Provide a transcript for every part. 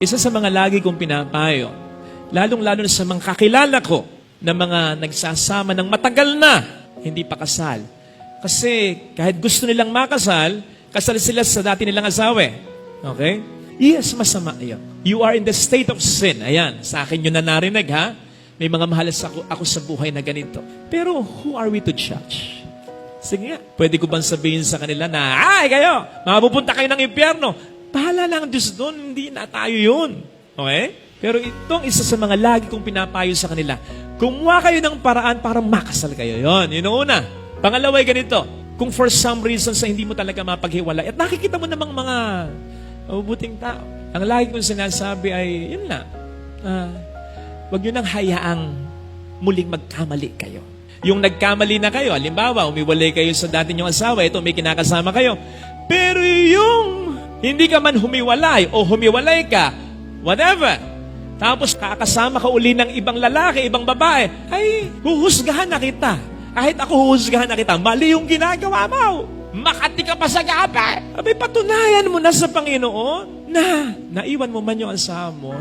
Isa sa mga lagi kong pinapayo, lalong-lalo na sa mga kakilala ko na mga nagsasama ng matagal na, hindi pa kasal. Kasi kahit gusto nilang makasal, kasal sila sa dati nilang asawa. Okay? Yes, masama yun. You are in the state of sin. Ayan, sa akin yun na narinig ha. May mga mahalas ako sa buhay na ganito. Pero who are we to judge? Sige nga, pwede ko bang sabihin sa kanila na, ay kayo, mapupunta kayo ng impyerno. Bahala lang Diyos doon, hindi na tayo yun. Okay? Pero itong isa sa mga lagi kong pinapayo sa kanila, gumawa kayo ng paraan para makasal kayo. Yun ang una. Pangalawa ay ganito, kung for some reason sa hindi mo talaga mapaghiwalay, at nakikita mo namang mga mabubuting tao, ang lagi kong sinasabi ay, yun na, huwag nyo nang hayaang muling magkamali kayo. Yung nagkamali na kayo, halimbawa, umiwalay kayo sa dati nyong asawa, ito may kinakasama kayo, pero yung hindi ka man humiwalay o humiwalay ka, whatever, tapos kakasama ka uli ng ibang lalaki, ibang babae, ay huhusgahan na kita. Kahit ako huhusgahan na kita, mali yung ginagawa mo. Makati ka pa sa gabi. Abay, patunayan mo na sa Panginoon na naiwan mo man yung asawa mo,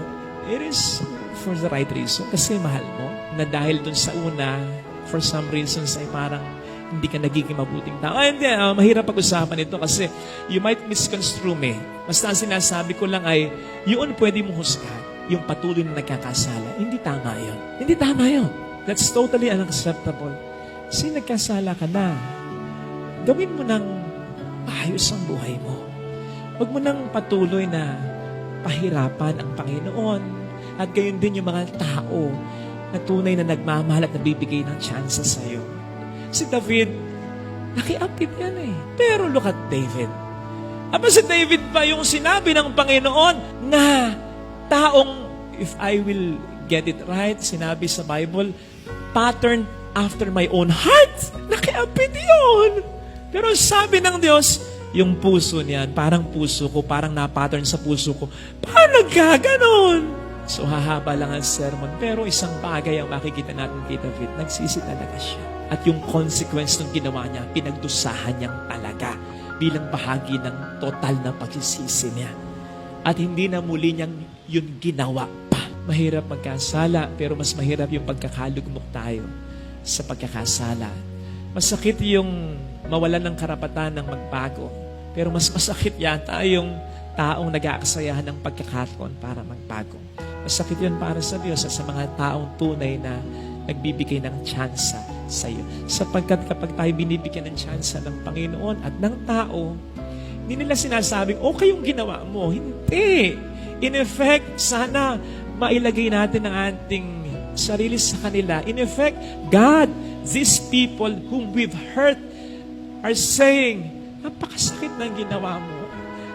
it is for the right reason. Kasi mahal mo, na dahil dun sa una, for some reasons ay parang hindi ka nagiging mabuting tao. Ay, hindi, mahirap pag-usapan ito kasi you might misconstrue me. Basta ang sinasabi ko lang ay, yun pwede mong husgahan, yung patuloy na nagkakasala. Hindi tama yun. Hindi tama yun. That's totally unacceptable. Kasi nagkasala ka na, gawin mo ng ayos ang buhay mo. Huwag mo nang patuloy na pahirapan ang Panginoon. At gayon din yung mga tao na tunay na nagmamahal at nabibigay ng tsansa sa'yo. Si David, nakiapit yan eh. Pero look at David. Aba si David pa yung sinabi ng Panginoon na taong, if I will get it right, sinabi sa Bible, pattern after my own heart. Nakiapit yun. Pero sabi ng Diyos, yung puso niyan, parang puso ko, parang na-pattern sa puso ko. Paano nagkaganon? So hahaba lang ang sermon. Pero isang bagay ang makikita natin kay David, nagsisi talaga siya. At yung consequence ng ginawa niya, pinagdusahan niyang talaga bilang bahagi ng total na pagsisisi niya. At hindi na muli niyang yun ginawa pa. Mahirap magkasala, pero mas mahirap yung pagkakalugmok tayo sa pagkakasala. Masakit yung mawalan ng karapatan ng magbago. Pero mas masakit yata yung taong nag-aasayahan ng pagkakataon para magbago. Masakit yun para sa Diyos at sa mga taong tunay na nagbibigay ng tsansa sa iyo. Sapagkat kapag tayo binibigyan ng tsansa ng Panginoon at ng tao, hindi nila sinasabing, okay yung ginawa mo. Hindi. In effect, sana mailagay natin ang ating sarili sa kanila. In effect, God, these people whom we've hurt are saying, napakasakit na ginawa mo.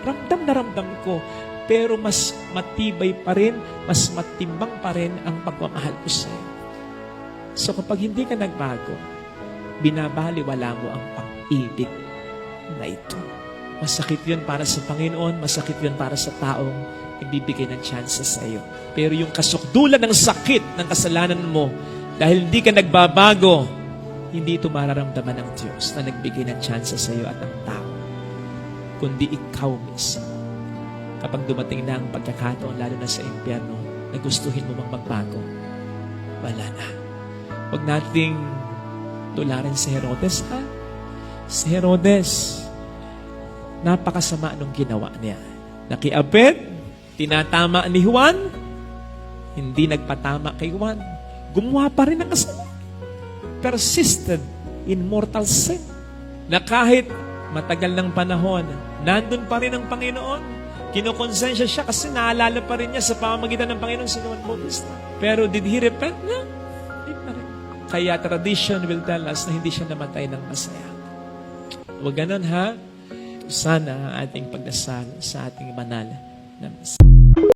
Ramdam na ramdam ko. Pero mas matibay pa rin, mas matimbang pa rin ang pagmamahal ko sa iyo. So kapag hindi ka nagbago, binabaliwala mo ang pag-ibig na ito. Masakit yun para sa Panginoon, masakit yun para sa taong nagbibigay ng tsansa sa iyo. Pero yung kasukdulan ng sakit ng kasalanan mo, dahil hindi ka nagbabago, hindi ito mararamdaman ng Diyos na nagbigay ng tsansa sa iyo at ang tao. Kundi ikaw mismo. Kapag dumating na ang pagkakataon, lalo na sa impyerno, na gustuhin mo mang magbago, wala na. Huwag nating tularan si Herodes, ha? Si Herodes, napakasama nung ginawa niya. Nakiapit, tinatama ni Juan, hindi nagpatama kay Juan. Gumawa pa rin ng kasama. Persisted in mortal sin. Na kahit matagal ng panahon, nandun pa rin ang Panginoon. Kinokonsensya siya kasi naalala pa rin niya sa pamamagitan ng Panginoon si Juan Bautista. Pero did he repent? No. Hindi pa rin. Kaya tradition will tell us na hindi siya namatay ng masaya. Huwag ganun ha. Sana ating pagdasal sa ating banal na misa.